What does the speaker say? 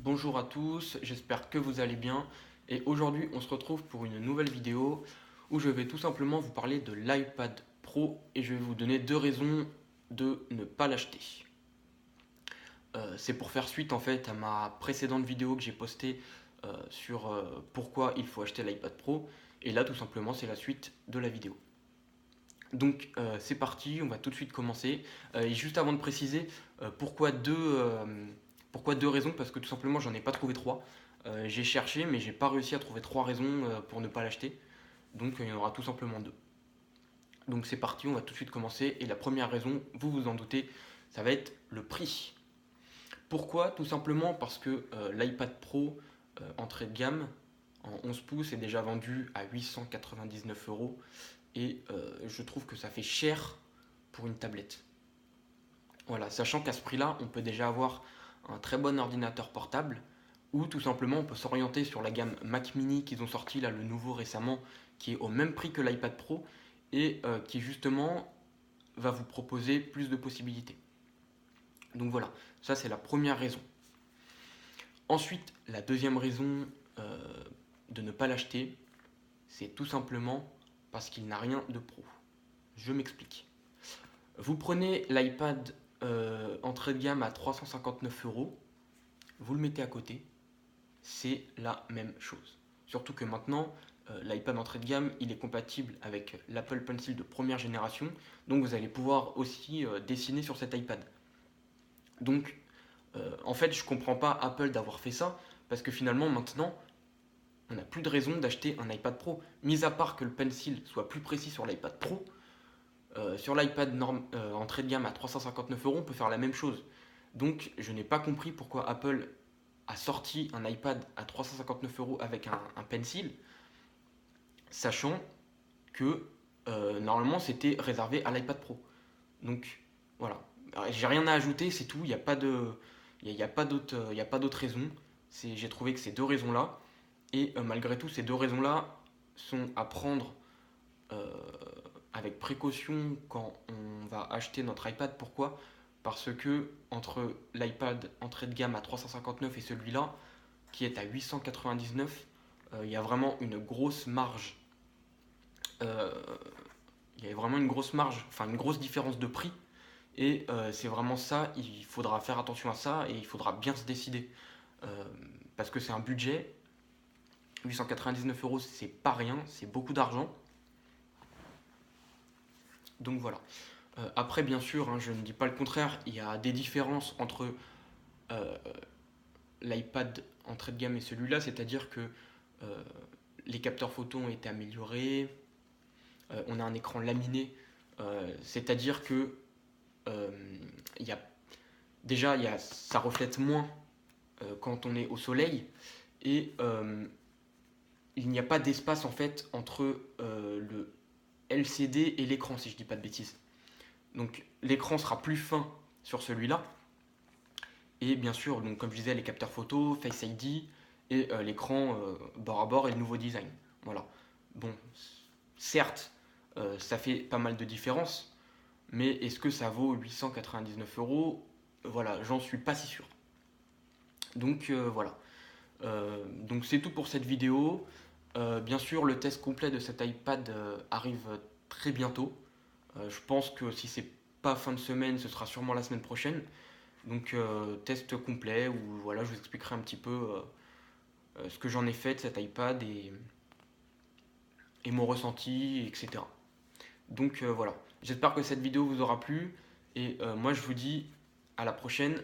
Bonjour à tous, j'espère que vous allez bien et aujourd'hui on se retrouve pour une nouvelle vidéo où je vais tout simplement vous parler de l'iPad Pro et je vais vous donner deux raisons de ne pas l'acheter. C'est pour faire suite en fait à ma précédente vidéo que j'ai postée sur pourquoi il faut acheter l'iPad Pro et là tout simplement c'est la suite de la vidéo. Donc c'est parti, on va tout de suite commencer. Et juste avant de préciser pourquoi deux raisons, parce que tout simplement j'en ai pas trouvé trois. J'ai cherché mais j'ai pas réussi à trouver trois raisons pour ne pas l'acheter. Donc il y en aura tout simplement deux. Donc c'est parti, on va tout de suite commencer. Et la première raison, vous vous en doutez, ça va être le prix. Pourquoi? Tout simplement parce que l'iPad Pro entrée de gamme en 11 pouces est déjà vendu à 899 euros et je trouve que ça fait cher pour une tablette. Voilà, sachant qu'à ce prix-là, on peut déjà avoir un très bon ordinateur portable ou tout simplement on peut s'orienter sur la gamme Mac Mini qu'ils ont sorti là le nouveau récemment qui est au même prix que l'iPad Pro et qui justement va vous proposer plus de possibilités. Donc voilà, ça c'est la première raison. Ensuite, la deuxième raison de ne pas l'acheter, c'est tout simplement parce qu'il n'a rien de pro. Je m'explique. Vous prenez l'iPad entrée de gamme à 359 euros, vous le mettez à côté, c'est la même chose. Surtout que maintenant, l'iPad entrée de gamme, il est compatible avec l'Apple Pencil de première génération, donc vous allez pouvoir aussi dessiner sur cet iPad. Donc, en fait, je comprends pas Apple d'avoir fait ça, parce que finalement, maintenant, on n'a plus de raison d'acheter un iPad Pro. Mis à part que le Pencil soit plus précis sur l'iPad Pro, sur l'iPad entrée de gamme à 359 euros, on peut faire la même chose. Donc, je n'ai pas compris pourquoi Apple a sorti un iPad à 359 euros avec un Pencil, sachant que normalement c'était réservé à l'iPad Pro. Donc, voilà. J'ai rien à ajouter, c'est tout. Il n'y a pas de, il y a pas d'autre raison. J'ai trouvé que ces deux raisons-là, et malgré tout, ces deux raisons-là sont à prendre euh, avec précaution quand on va acheter notre iPad. Pourquoi? Parce que entre l'iPad entrée de gamme à 359 et celui-là, qui est à 899, il y a vraiment une grosse marge. Euh, il y a vraiment une grosse marge, enfin une grosse différence de prix. Et c'est vraiment ça, il faudra faire attention à ça et il faudra bien se décider. Euh, Parce que c'est un budget, 899 euros c'est pas rien, c'est beaucoup d'argent. Donc voilà. Après, bien sûr, hein, je ne dis pas le contraire, il y a des différences entre euh, l'iPad entrée de gamme et celui-là, c'est-à-dire que euh, les capteurs photo ont été améliorés, on a un écran laminé, c'est-à-dire que euh, y a, déjà ça reflète moins quand on est au soleil et il n'y a pas d'espace en fait entre le LCD et l'écran si je dis pas de bêtises. Donc l'écran sera plus fin sur celui-là. Et bien sûr, donc, comme je disais, les capteurs photo, Face ID et l'écran bord à bord et le nouveau design. Voilà. Bon, certes, ça fait pas mal de différence, mais est-ce que ça vaut 899 euros? Voilà, j'en suis pas si sûr. Donc voilà. Donc c'est tout pour cette vidéo. Bien sûr, le test complet de cet iPad arrive très bientôt. Je pense que si c'est pas fin de semaine, ce sera sûrement la semaine prochaine. Donc test complet où voilà, je vous expliquerai un petit peu ce que j'en ai fait de cet iPad et mon ressenti, etc. Donc voilà, j'espère que cette vidéo vous aura plu et moi je vous dis à la prochaine